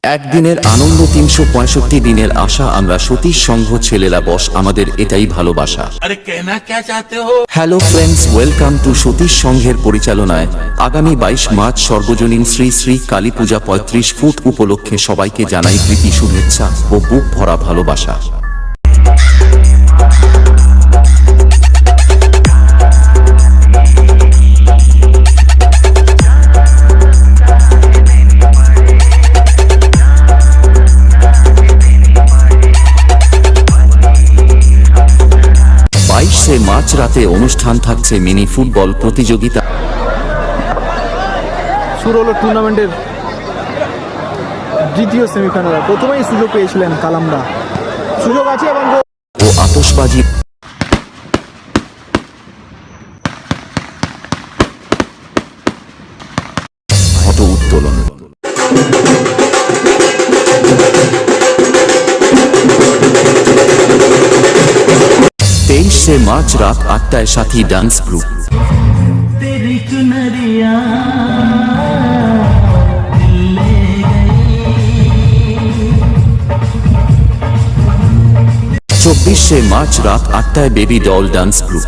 একদিনের আনন্দ ৩৬৫ দিনের আশা আমরা সতীশ সংঘ ছেলেরা বস আমাদের এটাই ভালোবাসা। अरे कहना क्या चाहते हो? Hello friends, welcome to Satish সংঘের পরিচালনায় আগামী ২২ মার্চ সর্বজনীন শ্রী শ্রী কালী পূজা ৩৫ ফুট উপলক্ষে সবাইকে জানাই প্রীতি শুভেচ্ছা ও বুক ভরা ভালোবাসা। মার্চ রাতে অনুষ্ঠান থাকছে মিনি ফুটবল প্রতিযোগিতা। শুরু হলো টুর্নামেন্টের দ্বিতীয় সেমিফাইনাল। প্রথমেই সুযোগ পেয়েছিলেন কালামদা, সুযোগ আছে এবং ও আতশবাজি ফটো উত্তোলন। ২৩ মার্চ রাত ৮টায় সাথী ডান্স গ্রুপ। ২৪ মার্চ রাত ৮টায় baby doll dance group.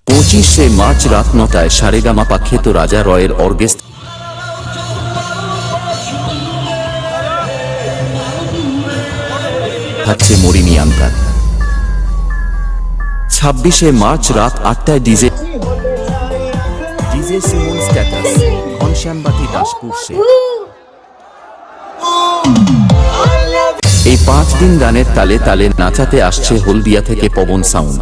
২৫ March রাত ৯টায় সারেগামাপা খ্যাত রাজা রয়ের অর্কেস্ট্রা থাকছে মরিনিয়াঙ্কার। ২৬ মার্চ রাত ৮টায় ডিজে সিমন স্ট্যাটাস ঘনশ্যামবাতি দাসপুর সে। এই ৫ দিন গানের তালে তালে নাচাতে আসছে হলদিয়া থেকে পবন সাউন্ড।